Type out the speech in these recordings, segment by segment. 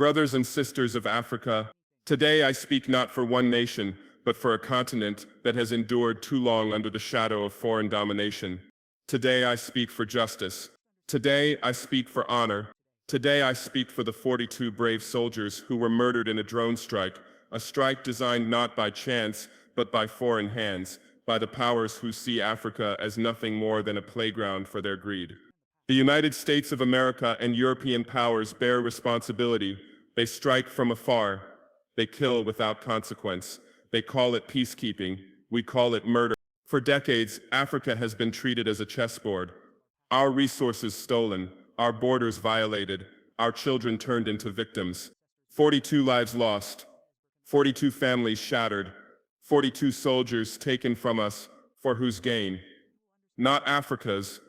Brothers and sisters of Africa, today I speak not for one nation, but for a continent that has endured too long under the shadow of foreign domination. Today I speak for justice. Today I speak for honor. Today I speak for the 42 brave soldiers who were murdered in a drone strike, a strike designed not by chance, but by foreign hands, by the powers who see Africa as nothing more than a playground for their greed. The United States of America and European powers bear responsibility. They strike from afar. They kill without consequence. They call it peacekeeping. We call it murder. For decades, Africa has been treated as a chessboard. Our resources stolen, our borders violated, our children turned into victims. 42 lives lost, 42 families shattered, 42 soldiers taken from us, for whose gain? Not Africa's,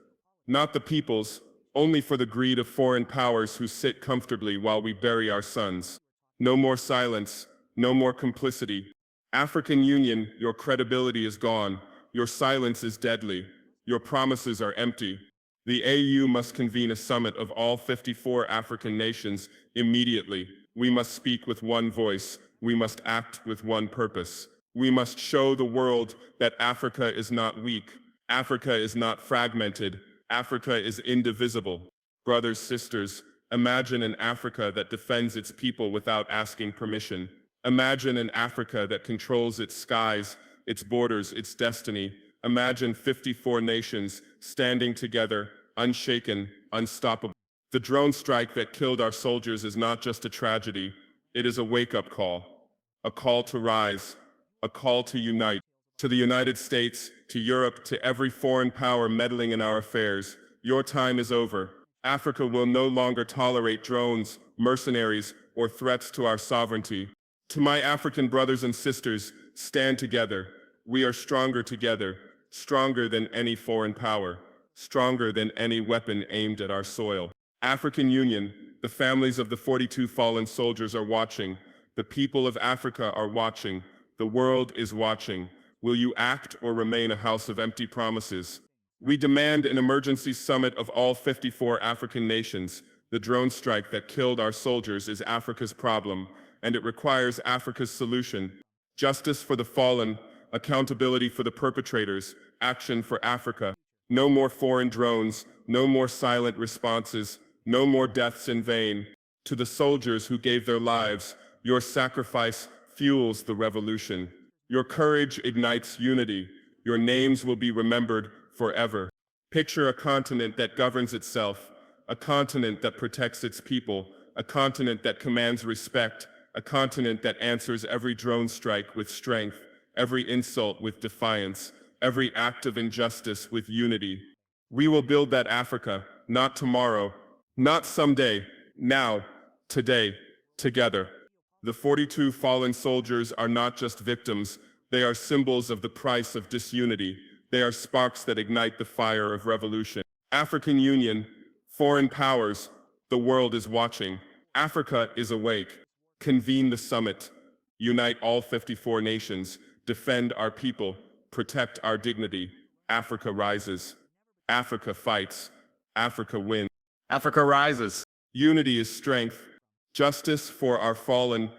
not the people's, only for the greed of foreign powers who sit comfortably while we bury our sons. No more silence, no more complicity. African Union, your credibility is gone. Your silence is deadly. Your promises are empty. The AU must convene a summit of all 54 African nations immediately. We must speak with one voice. We must act with one purpose. We must show the world that Africa is not weak. Africa is not fragmented. Africa is indivisible. Brothers, sisters, imagine an Africa that defends its people without asking permission. Imagine an Africa that controls its skies, its borders, its destiny. Imagine 54 nations standing together, unshaken, unstoppable. The drone strike that killed our soldiers is not just a tragedy. It is a wake-up call. A call to rise. A call to unite. To the United States, to Europe, to every foreign power meddling in our affairs, your time is over. Africa will no longer tolerate drones, mercenaries, or threats to our sovereignty. To my African brothers and sisters, stand together. We are stronger together, stronger than any foreign power, stronger than any weapon aimed at our soil. African Union, the families of the 42 fallen soldiers are watching. The people of Africa are watching. The world is watching. Will you act or remain a house of empty promises? We demand an emergency summit of all 54 African nations. The drone strike that killed our soldiers is Africa's problem, and it requires Africa's solution. Justice for the fallen, accountability for the perpetrators, action for Africa. No more foreign drones, no more silent responses, no more deaths in vain. To the soldiers who gave their lives, your sacrifice fuels the revolution. Your courage ignites unity. Your names will be remembered forever. Picture a continent that governs itself, a continent that protects its people, a continent that commands respect, a continent that answers every drone strike with strength, every insult with defiance, every act of injustice with unity. We will build that Africa, not tomorrow, not someday, now, today, together. The 42 fallen soldiers are not just victims, they are symbols of the price of disunity. They are sparks that ignite the fire of revolution. African Union, foreign powers, the world is watching. Africa is awake. Convene the summit. Unite all 54 nations. Defend our people. Protect our dignity. Africa rises. Africa fights. Africa wins. Africa rises. Unity is strength. Justice for our fallen.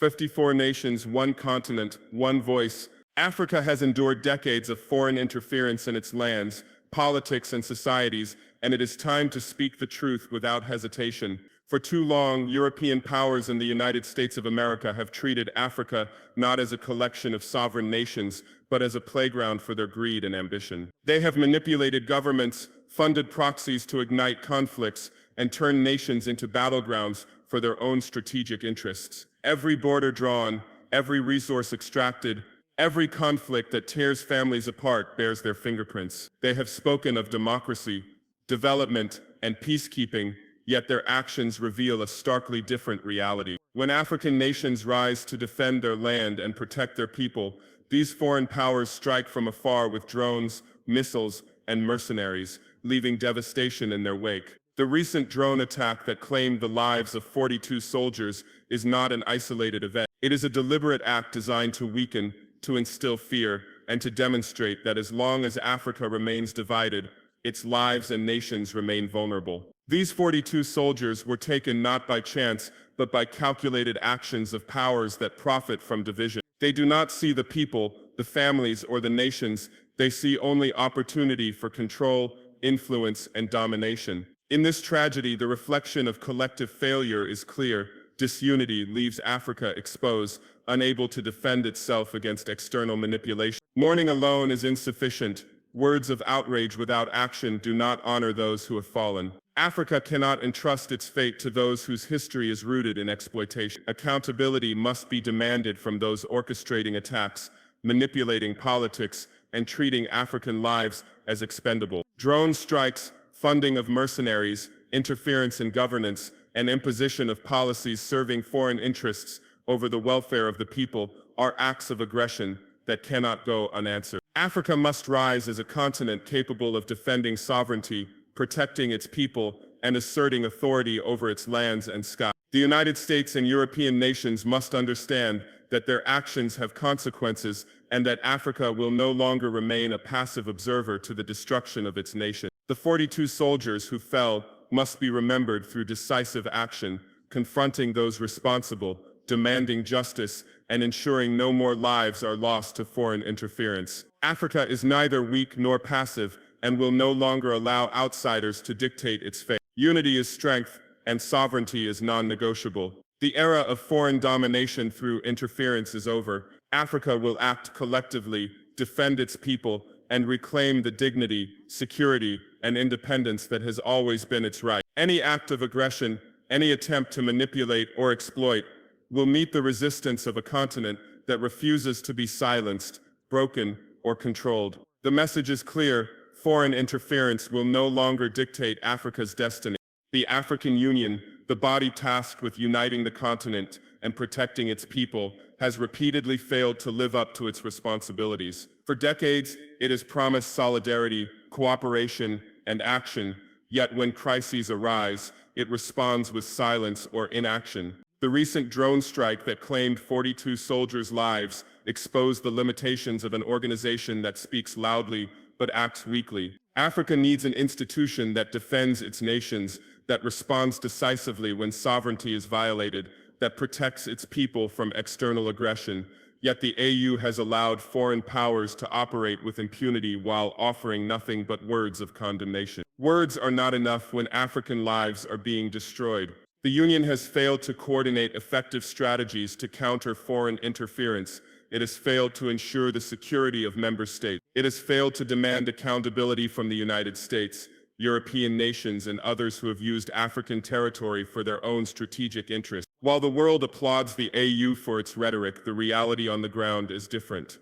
54 nations, one continent, one voice. Africa has endured decades of foreign interference in its lands, politics, and societies, and it is time to speak the truth without hesitation. For too long, European powers and the United States of America have treated Africa not as a collection of sovereign nations, but as a playground for their greed and ambition. They have manipulated governments, funded proxies to ignite conflicts, and turned nations into battlegrounds for their own strategic interests. Every border drawn, every resource extracted, every conflict that tears families apart bears their fingerprints. They have spoken of democracy, development, and peacekeeping, yet their actions reveal a starkly different reality. When African nations rise to defend their land and protect their people, these foreign powers strike from afar with drones, missiles, and mercenaries, leaving devastation in their wake. The recent drone attack that claimed the lives of 42 soldiers is not an isolated event. It is a deliberate act designed to weaken, to instill fear, and to demonstrate that as long as Africa remains divided, its lives and nations remain vulnerable. These 42 soldiers were taken not by chance, but by calculated actions of powers that profit from division. They do not see the people, the families, or the nations. They see only opportunity for control, influence, and domination. In this tragedy, the reflection of collective failure is clear. Disunity leaves Africa exposed, unable to defend itself against external manipulation. Mourning alone is insufficient. Words of outrage without action do not honor those who have fallen. Africa cannot entrust its fate to those whose history is rooted in exploitation. Accountability must be demanded from those orchestrating attacks, manipulating politics, and treating African lives as expendable. Drone strikes, funding of mercenaries, interference in governance, and imposition of policies serving foreign interests over the welfare of the people are acts of aggression that cannot go unanswered. Africa must rise as a continent capable of defending sovereignty, protecting its people, and asserting authority over its lands and skies. The United States and European nations must understand that their actions have consequences and that Africa will no longer remain a passive observer to the destruction of its nation. The 42 soldiers who fell must be remembered through decisive action, confronting those responsible, demanding justice, and ensuring no more lives are lost to foreign interference. Africa is neither weak nor passive and will no longer allow outsiders to dictate its fate. Unity is strength, and sovereignty is non-negotiable. The era of foreign domination through interference is over. Africa will act collectively, defend its people, and reclaim the dignity, security, and independence that has always been its right. Any act of aggression, any attempt to manipulate or exploit, will meet the resistance of a continent that refuses to be silenced, broken, or controlled. The message is clear: foreign interference will no longer dictate Africa's destiny. The African Union, the body tasked with uniting the continent and protecting its people, has repeatedly failed to live up to its responsibilities. For decades, it has promised solidarity, cooperation, and action, yet when crises arise, it responds with silence or inaction. The recent drone strike that claimed 42 soldiers' lives exposed the limitations of an organization that speaks loudly but acts weakly. Africa needs an institution that defends its nations, that responds decisively when sovereignty is violated, that protects its people from external aggression. Yet the AU has allowed foreign powers to operate with impunity while offering nothing but words of condemnation. Words are not enough when African lives are being destroyed. The Union has failed to coordinate effective strategies to counter foreign interference. It has failed to ensure the security of member states. It has failed to demand accountability from the United States, European nations, and others who have used African territory for their own strategic interests. While the world applauds the AU for its rhetoric, the reality on the ground is different.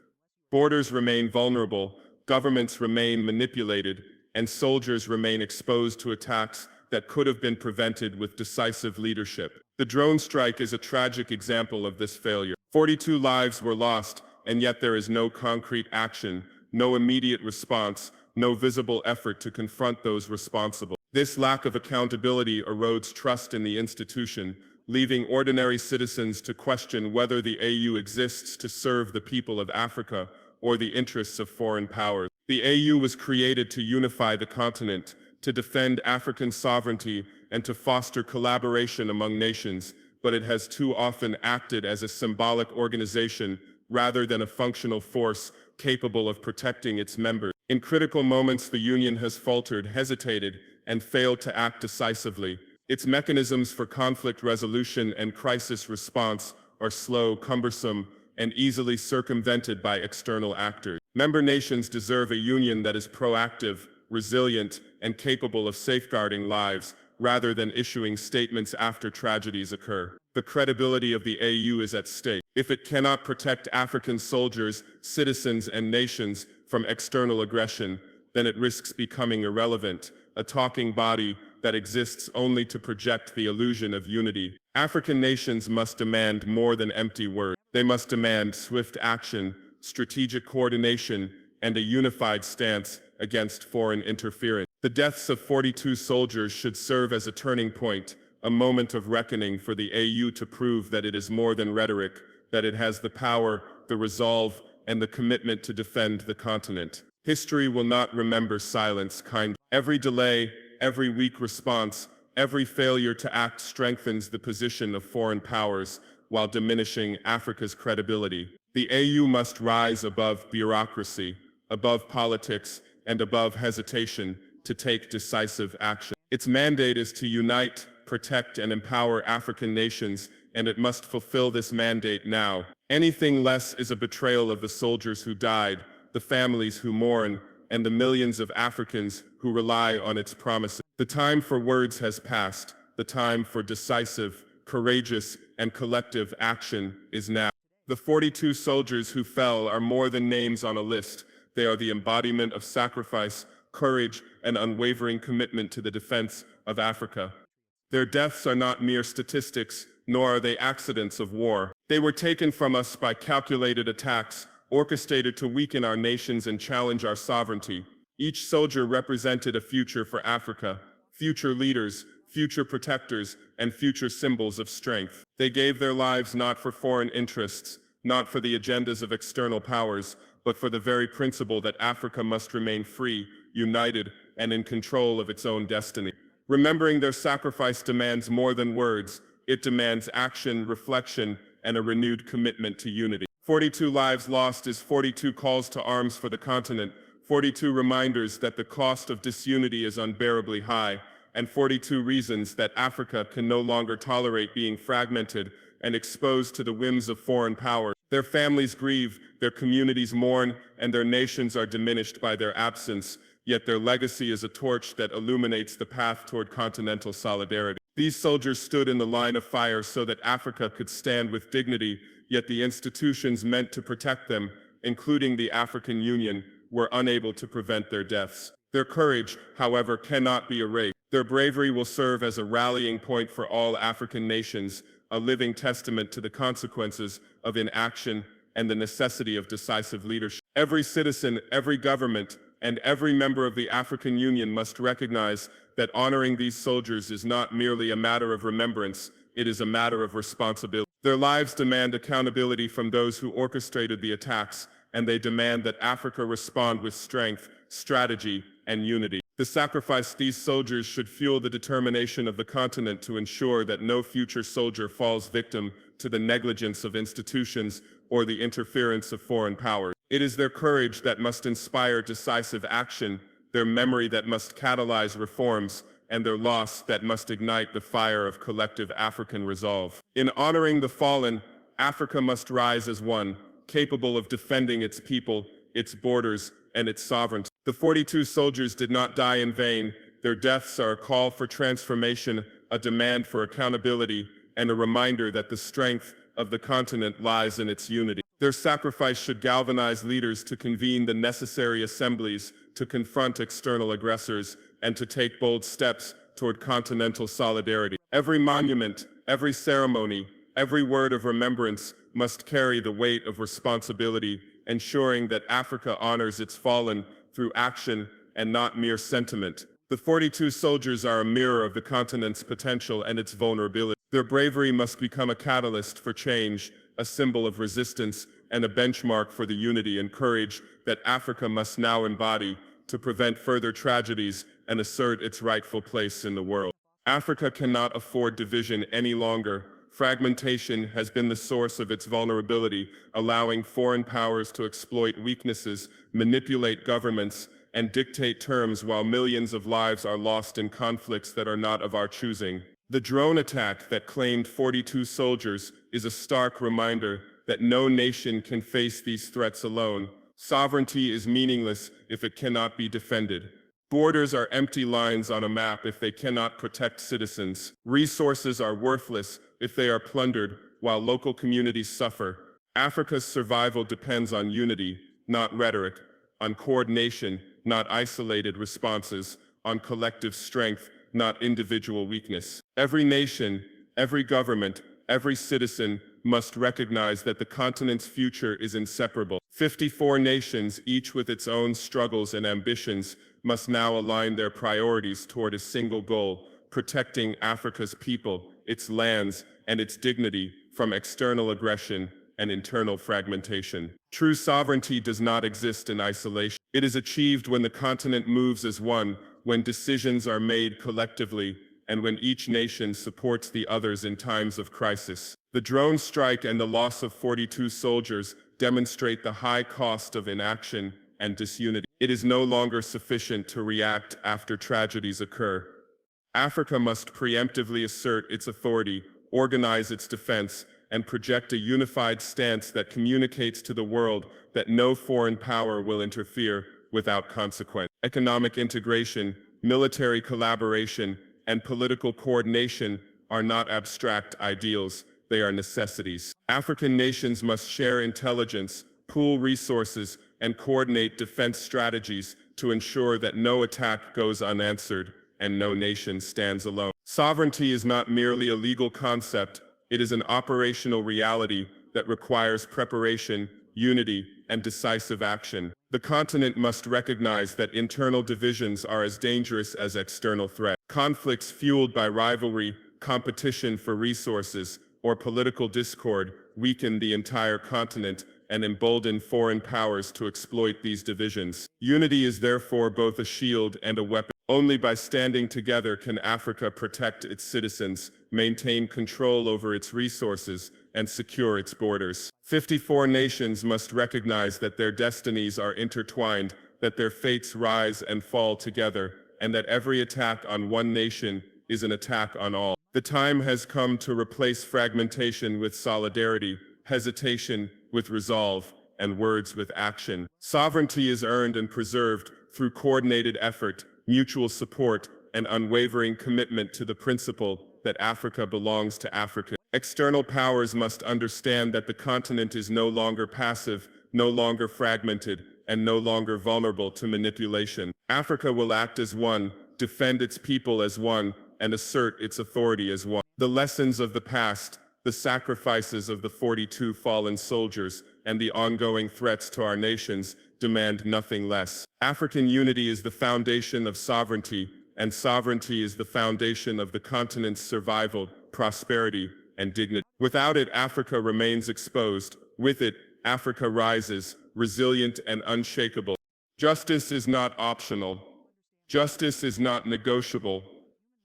Borders remain vulnerable, governments remain manipulated, and soldiers remain exposed to attacks that could have been prevented with decisive leadership. The drone strike is a tragic example of this failure. 42 lives were lost, and yet there is no concrete action, no immediate response, no visible effort to confront those responsible. This lack of accountability erodes trust in the institution, leaving ordinary citizens to question whether the AU exists to serve the people of Africa or the interests of foreign powers. The AU was created to unify the continent, to defend African sovereignty, and to foster collaboration among nations, but it has too often acted as a symbolic organization rather than a functional force capable of protecting its members. In critical moments, the Union has faltered, hesitated, and failed to act decisively. Its mechanisms for conflict resolution and crisis response are slow, cumbersome, and easily circumvented by external actors. Member nations deserve a union that is proactive, resilient, and capable of safeguarding lives, rather than issuing statements after tragedies occur. The credibility of the AU is at stake. If it cannot protect African soldiers, citizens, and nations from external aggression, then it risks becoming irrelevant, a talking body that exists only to project the illusion of unity. African nations must demand more than empty words. They must demand swift action, strategic coordination, and a unified stance against foreign interference. The deaths of 42 soldiers should serve as a turning point, a moment of reckoning for the AU to prove that it is more than rhetoric, that it has the power, the resolve, and the commitment to defend the continent. History will not remember silence kindly. Every delay, every weak response, Every failure to act strengthens the position of foreign powers while diminishing Africa's credibility. The AU must rise above bureaucracy, above politics, and above hesitation to take decisive action. Its mandate is to unite, protect, and empower African nations, and it must fulfill this mandate now. Anything less is a betrayal of the soldiers who died, the families who mourn, and the millions of Africans who rely on its promises. The time for words has passed. The time for decisive, courageous, and collective action is now. The 42 soldiers who fell are more than names on a list. They are the embodiment of sacrifice, courage, and unwavering commitment to the defense of Africa. Their deaths are not mere statistics, nor are they accidents of war. They were taken from us by calculated attacks, orchestrated to weaken our nations and challenge our sovereignty. Each soldier represented a future for Africa, future leaders, future protectors, and future symbols of strength. They gave their lives not for foreign interests, not for the agendas of external powers, but for the very principle that Africa must remain free, united, and in control of its own destiny. Remembering their sacrifice demands more than words. It demands action, reflection, and a renewed commitment to unity. 42 lives lost is 42 calls to arms for the continent, 42 reminders that the cost of disunity is unbearably high, and 42 reasons that Africa can no longer tolerate being fragmented and exposed to the whims of foreign power. Their families grieve, their communities mourn, and their nations are diminished by their absence, yet their legacy is a torch that illuminates the path toward continental solidarity. These soldiers stood in the line of fire so that Africa could stand with dignity, yet the institutions meant to protect them, including the African Union, were unable to prevent their deaths. Their courage, however, cannot be erased. Their bravery will serve as a rallying point for all African nations, a living testament to the consequences of inaction and the necessity of decisive leadership. Every citizen, every government, and every member of the African Union must recognize that honoring these soldiers is not merely a matter of remembrance, it is a matter of responsibility. Their lives demand accountability from those who orchestrated the attacks, and they demand that Africa respond with strength, strategy, and unity. The sacrifice these soldiers should fuel the determination of the continent to ensure that no future soldier falls victim to the negligence of institutions or the interference of foreign powers. It is their courage that must inspire decisive action, their memory that must catalyze reforms, and their loss that must ignite the fire of collective African resolve. In honoring the fallen, Africa must rise as one, capable of defending its people, its borders, and its sovereignty. The 42 soldiers did not die in vain. Their deaths are a call for transformation, a demand for accountability, and a reminder that the strength of the continent lies in its unity. Their sacrifice should galvanize leaders to convene the necessary assemblies, to confront external aggressors, and to take bold steps toward continental solidarity. Every monument, every ceremony, every word of remembrance must carry the weight of responsibility, ensuring that Africa honors its fallen through action and not mere sentiment. The 42 soldiers are a mirror of the continent's potential and its vulnerability. Their bravery must become a catalyst for change, a symbol of resistance, and a benchmark for the unity and courage that Africa must now embody to prevent further tragedies and assert its rightful place in the world. Africa cannot afford division any longer. Fragmentation has been the source of its vulnerability, allowing foreign powers to exploit weaknesses, manipulate governments, and dictate terms while millions of lives are lost in conflicts that are not of our choosing. The drone attack that claimed 42 soldiers is a stark reminder that no nation can face these threats alone. Sovereignty is meaningless if it cannot be defended. Borders are empty lines on a map if they cannot protect citizens. Resources are worthless if they are plundered while local communities suffer. Africa's survival depends on unity, not rhetoric, on coordination, not isolated responses, on collective strength, not individual weakness. Every nation, every government, every citizen must recognize that the continent's future is inseparable. 54 nations, each with its own struggles and ambitions, must now align their priorities toward a single goal: protecting Africa's people, its lands, and its dignity from external aggression and internal fragmentation. True sovereignty does not exist in isolation. It is achieved when the continent moves as one, when decisions are made collectively, and when each nation supports the others in times of crisis. The drone strike and the loss of 42 soldiers demonstrate the high cost of inaction and disunity. It is no longer sufficient to react after tragedies occur. Africa must preemptively assert its authority, organize its defense, and project a unified stance that communicates to the world that no foreign power will interfere without consequence. Economic integration, military collaboration, and political coordination are not abstract ideals, they are necessities. African nations must share intelligence, pool resources, and coordinate defense strategies to ensure that no attack goes unanswered and no nation stands alone. Sovereignty is not merely a legal concept, it is an operational reality that requires preparation, unity, and decisive action. The continent must recognize that internal divisions are as dangerous as external threats. Conflicts fueled by rivalry, competition for resources, or political discord weaken the entire continent and embolden foreign powers to exploit these divisions. Unity is therefore both a shield and a weapon. Only by standing together can Africa protect its citizens, maintain control over its resources, and secure its borders. 54 nations must recognize that their destinies are intertwined, that their fates rise and fall together, and that every attack on one nation is an attack on all. The time has come to replace fragmentation with solidarity, hesitation with resolve, and words with action. Sovereignty is earned and preserved through coordinated effort, mutual support, and unwavering commitment to the principle that Africa belongs to Africa. External powers must understand that the continent is no longer passive, no longer fragmented, and no longer vulnerable to manipulation. Africa will act as one, defend its people as one, and assert its authority as one. The lessons of the past, the sacrifices of the 42 fallen soldiers, and the ongoing threats to our nations demand nothing less. African unity is the foundation of sovereignty, and sovereignty is the foundation of the continent's survival, prosperity, and dignity. Without it, Africa remains exposed. With it, Africa rises, resilient and unshakable. Justice is not optional. Justice is not negotiable.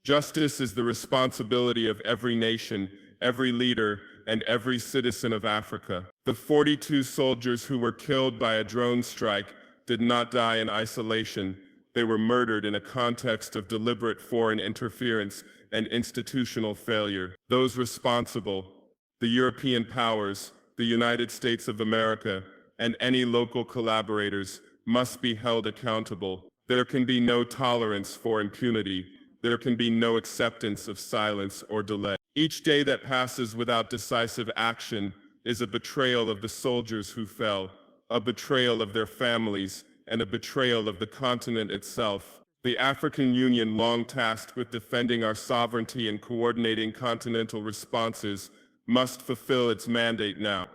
Justice is the responsibility of every nation, every leader, and every citizen of Africa. The 42 soldiers who were killed by a drone strike did not die in isolation. They were murdered in a context of deliberate foreign interference and institutional failure. Those responsible, the European powers, the United States of America, and any local collaborators, must be held accountable. There can be no tolerance for impunity. There can be no acceptance of silence or delay. Each day that passes without decisive action is a betrayal of the soldiers who fell, a betrayal of their families, and a betrayal of the continent itself. The African Union, long tasked with defending our sovereignty and coordinating continental responses, must fulfill its mandate now.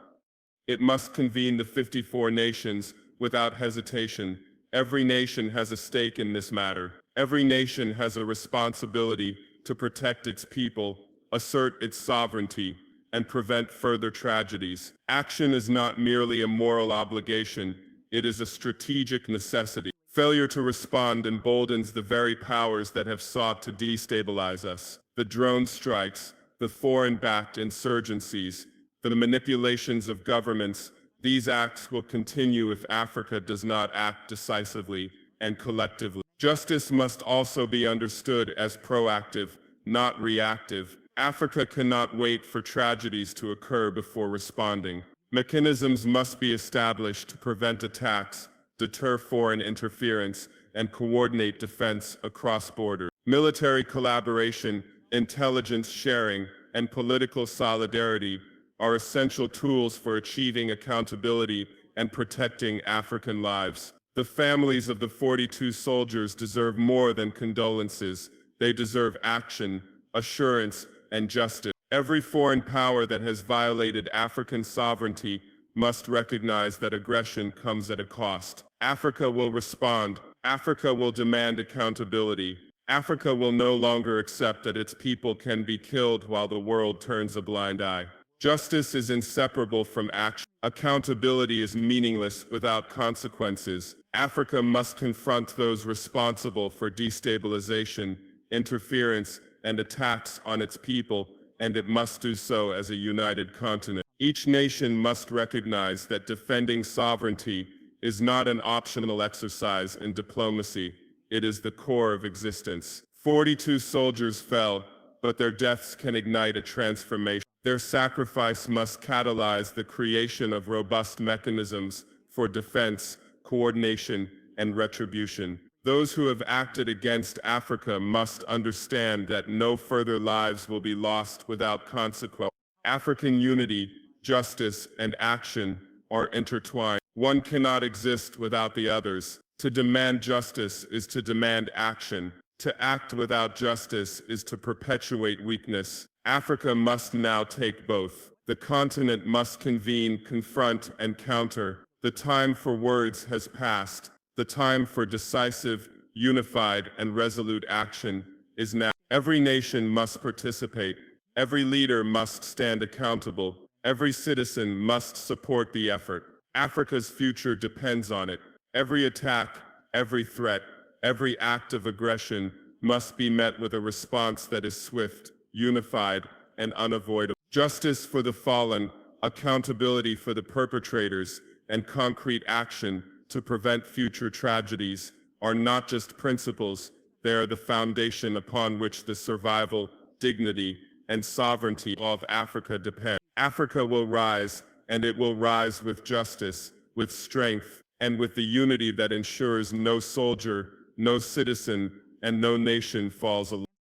It must convene the 54 nations without hesitation. Every nation has a stake in this matter. Every nation has a responsibility to protect its people, assert its sovereignty, and prevent further tragedies. Action is not merely a moral obligation, it is a strategic necessity. Failure to respond emboldens the very powers that have sought to destabilize us. The drone strikes, the foreign-backed insurgencies, the manipulations of governments, these acts will continue if Africa does not act decisively and collectively. Justice must also be understood as proactive, not reactive. Africa cannot wait for tragedies to occur before responding. Mechanisms must be established to prevent attacks, deter foreign interference, and coordinate defense across borders. Military collaboration, intelligence sharing, and political solidarity are essential tools for achieving accountability and protecting African lives. The families of the 42 soldiers deserve more than condolences. They deserve action, assurance, and justice. Every foreign power that has violated African sovereignty must recognize that aggression comes at a cost. Africa will respond. Africa will demand accountability. Africa will no longer accept that its people can be killed while the world turns a blind eye. Justice is inseparable from action. Accountability is meaningless without consequences. Africa must confront those responsible for destabilization, interference, and attacks on its people, and it must do so as a united continent. Each nation must recognize that defending sovereignty is not an optional exercise in diplomacy. It is the core of existence. 42 soldiers fell, but their deaths can ignite a transformation. Their sacrifice must catalyze the creation of robust mechanisms for defense, coordination, and retribution. Those who have acted against Africa must understand that no further lives will be lost without consequence. African unity, justice, and action are intertwined. One cannot exist without the others. To demand justice is to demand action. To act without justice is to perpetuate weakness. Africa must now take both. The continent must convene, confront, and counter. The time for words has passed. The time for decisive, unified, and resolute action is now. Every nation must participate. Every leader must stand accountable. Every citizen must support the effort. Africa's future depends on it. Every attack, every threat, every act of aggression must be met with a response that is swift, unified, and unavoidable. Justice for the fallen, accountability for the perpetrators, and concrete action to prevent future tragedies are not just principles, they are the foundation upon which the survival, dignity, and sovereignty of Africa depend. Africa will rise, and it will rise with justice, with strength, and with the unity that ensures no soldier, no citizen, and no nation falls alone.